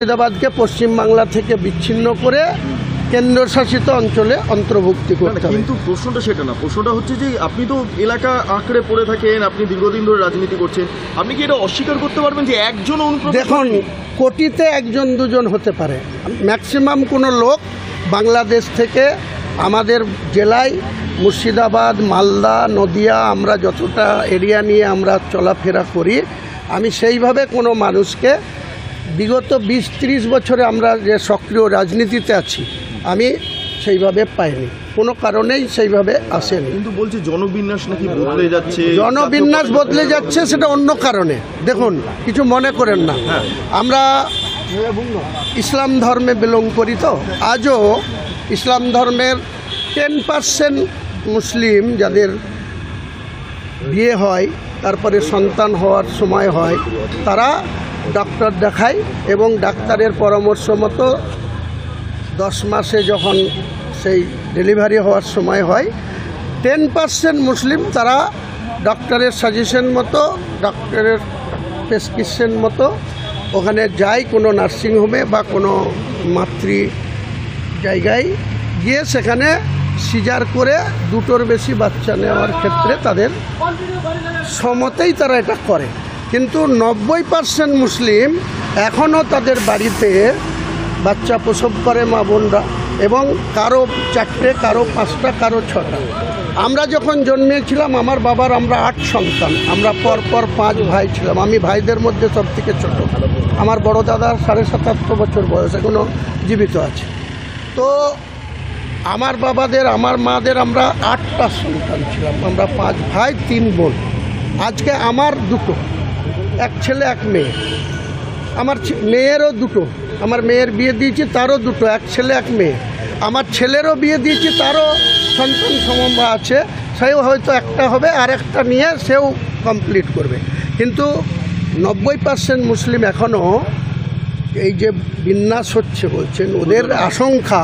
মুর্শিদাবাদকে পশ্চিমবাংলা থেকে বিচ্ছিন্ন করে কেন্দ্রশাসিত অঞ্চলে অন্তর্ভুক্তি করতে হবে। কিন্তু প্রশ্নটা সেটা না, প্রশ্নটা হচ্ছে যে আপনি তো এলাকা আঁকড়ে পড়ে থাকেন, আপনি দীর্ঘদিন ধরে রাজনীতি করছেন, আপনি কি এটা অস্বীকার করতে পারবেন যে একজন দেখুন, কোটিতে একজন দুজন হতে পারে, ম্যাক্সিমাম কোনো লোক বাংলাদেশ থেকে আমাদের জেলায় মুর্শিদাবাদ, মালদা, নদিয়া, আমরা যতটা এরিয়া নিয়ে আমরা চলাফেরা করি, আমি সেইভাবে কোনো মানুষকে বিগত 20-30 বছরে আমরা যে সক্রিয় রাজনীতিতে আছি আমি সেইভাবে পাইনি, কোনো কারণেই সেইভাবে আসেনি। কিন্তু বলছে জনবিন্যাস নাকি বদলে যাচ্ছে। জনবিন্যাস বদলে যাচ্ছে সেটা অন্য কারণে। দেখুন, কিছু মনে করেন না, আমরা ইসলাম ধর্মে বিলং করি, তো আজও ইসলাম ধর্মের 10% মুসলিম যাদের বিয়ে হয়, তারপরে সন্তান হওয়ার সময় হয়, তারা ডক্টর দেখায় এবং ডাক্তারের পরামর্শ মতো 10 মাসে যখন সেই ডেলিভারি হওয়ার সময় হয়, 10% মুসলিম তারা ডক্টরের সাজেশন মতো, ডক্টরের প্রেসক্রিপশন মতো ওখানে যায়, কোনো নার্সিংহোমে বা কোনো মাতৃ জায়গায় গিয়ে সেখানে সিজার করে 2টোর বেশি বাচ্চা নেওয়ার ক্ষেত্রে তাদের সমতেই তারা এটা করে। কিন্তু 90% মুসলিম এখনও তাদের বাড়িতে বাচ্চা প্রসব করে মা বোনরা, এবং কারো 4টে, কারো 5টা, কারো 6টা। আমরা যখন জন্মেছিলাম আমার বাবার আমরা 8 সন্তান, আমরা পরপর 5 ভাই ছিলাম, আমি ভাইদের মধ্যে সব থেকে ছোট। আমার বড় দাদার 77 বছর বয়স, এখনও জীবিত আছে। তো আমার বাবাদের, আমার মাদের আমরা 8টা সন্তান ছিলাম, আমরা 5 ভাই 3 বোন। আজকে আমার 2টো, এক ছেলে এক মেয়ে, আমার মেয়েরও 2টো, আমার মেয়ের বিয়ে দিয়েছি তারও 2টো, এক ছেলে এক মেয়ে। আমার ছেলেরও বিয়ে দিয়েছি, তারও সন্তান সমম্বা আছে, সেও হয়তো একটা হবে, আর একটা নিয়ে সেও কমপ্লিট করবে। কিন্তু 90% মুসলিম এখনও এই যে বিন্যাস হচ্ছে বলছেন, ওদের আশঙ্কা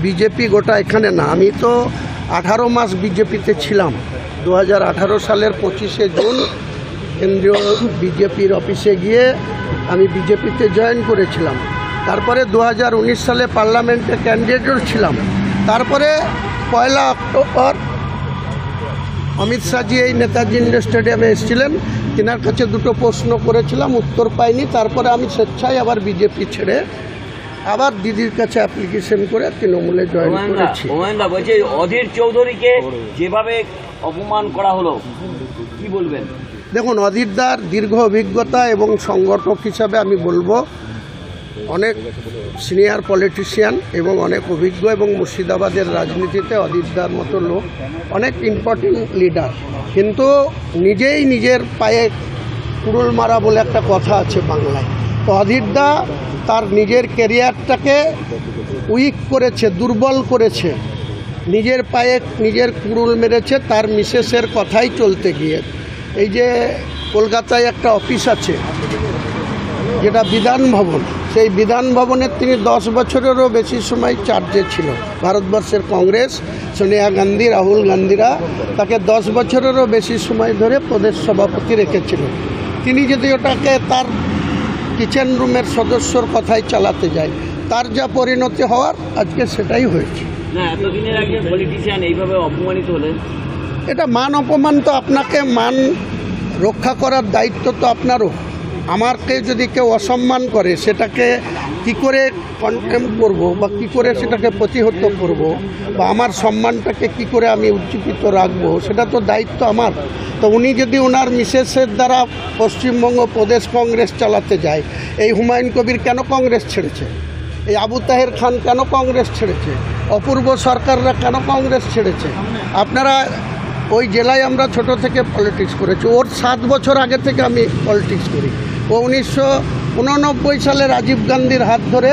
বিজেপি গোটা এখানে না। আমি তো 18 মাস বিজেপিতে ছিলাম। 2018 সালের 25শে জুন কেন্দ্রীয় বিজেপির অফিসে গিয়ে আমি বিজেপিতে জয়েন করেছিলাম। তারপরে 2019 সালে পার্লামেন্টে ক্যান্ডিডেটও ছিলাম। তারপরে 1 অক্টোবর অমিত শাহজি এই নেতাজি ইন্ডোর স্টেডিয়ামে এসেছিলেন, তিনার কাছে 2টো প্রশ্ন করেছিলাম, উত্তর পাইনি। তারপরে আমি স্বেচ্ছায় আবার বিজেপি ছেড়ে আবার দিদির কাছে অ্যাপ্লিকেশন করে তৃণমূলে জয়েন করেছি। বলছে অধীর চৌধুরীকে যেভাবে অপমান করা হলো, কি বলবেন? দেখুন, অধীরদার দীর্ঘ অভিজ্ঞতা এবং সংগঠক হিসাবে আমি বলবো অনেক সিনিয়র পলিটিশিয়ান এবং অনেক অভিজ্ঞ, এবং মুর্শিদাবাদের রাজনীতিতে অধীরদার মতো লোক অনেক ইম্পর্টেন্ট লিডার। কিন্তু নিজেই নিজের পায়ে কুড়ুল মারা বলে একটা কথা আছে বাংলায়। তো অধীরদা তার নিজের ক্যারিয়ারটাকে উইক করেছে, দুর্বল করেছে, নিজের পায়ে নিজের কুড়ুল মেরেছে তার মিসেসের কথাই চলতে গিয়ে। এই যে কলকাতায় একটা অফিস আছে যেটা বিধান ভবন, সেই বিধান ভবনের তিনি 10 বছরেরও বেশি সময় চার্জে ছিল। ভারতবর্ষের কংগ্রেস, সোনিয়া গান্ধী, রাহুল গান্ধীরা তাকে 10 বছরেরও বেশি সময় ধরে প্রদেশ সভাপতি রেখেছিল। তিনি যদি ওটাকে তার কিচেন রুমের সদস্যর কথাই চালাতে যায়, তার যা পরিণতি হওয়ার আজকে সেটাই হয়েছে। না, এতদিনের একজন পলিটিশিয়ান এইভাবে অপমানিত হলেন, এটা মান অপমান। তো আপনাকে মান রক্ষা করার দায়িত্ব তো আপনারও। আমাকে যদি কেউ অসম্মান করে সেটাকে কি করে কন্টেম করব, বা কি করে সেটাকে প্রতিহত করব, বা আমার সম্মানটাকে কি করে আমি উজ্জীবিত রাখবো, সেটা তো দায়িত্ব আমার। তো উনি যদি ওনার মিসেসের দ্বারা পশ্চিমবঙ্গ প্রদেশ কংগ্রেস চালাতে যায়, এই হুমায়ুন কবির কেন কংগ্রেস ছেড়েছে? এই আবু তাহের খান কেন কংগ্রেস ছেড়েছে? অপূর্ব সরকাররা কেন কংগ্রেস ছেড়েছে? আপনারা ওই জেলায় আমরা ছোট থেকে পলিটিক্স করেছি, ওর 7 বছর আগে থেকে আমি পলিটিক্স করি। ও 1989 সালে রাজীব গান্ধীর হাত ধরে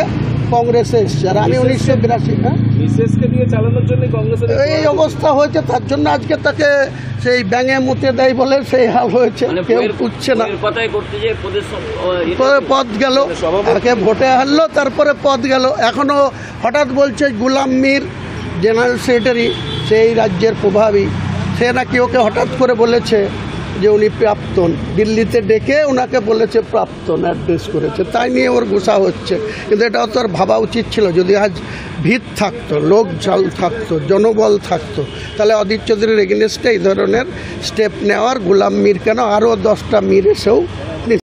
কংগ্রেসে এসছে, আর আমি 1982 মিসেসকে দিয়ে চালানোর জন্য কংগ্রেসের এই অবস্থা হয়েছে। তার জন্য আজকে তাকে সেই ব্যাঙে মুতে দেয় বলে সেই হাল হয়েছে, কেউ পুচ্ছে না। পদ গেল, তাকে ভোটে হারলো, তারপরে পদ গেল। এখনও হঠাৎ বলছে গুলাম মীর জেনারেল সেক্রেটারি, সেই রাজ্যের প্রভাবী, সে নাকি ওকে হঠাৎ করে বলেছে যে উনি প্রাক্তন, দিল্লিতে ডেকে ওনাকে বলেছে প্রাক্তন, অ্যাড্রেস করেছে, তাই নিয়ে ওর গুসা হচ্ছে। কিন্তু এটাও তো আর ভাবা উচিত ছিল, যদি আজ ভিত থাকতো, লোক জল থাকতো, জনবল থাকতো, তাহলে অধীর চৌধুরীর এগেনস্টে এই ধরনের স্টেপ নেওয়ার, গোলাম মীর কেন আরও 10টা মীর এসেও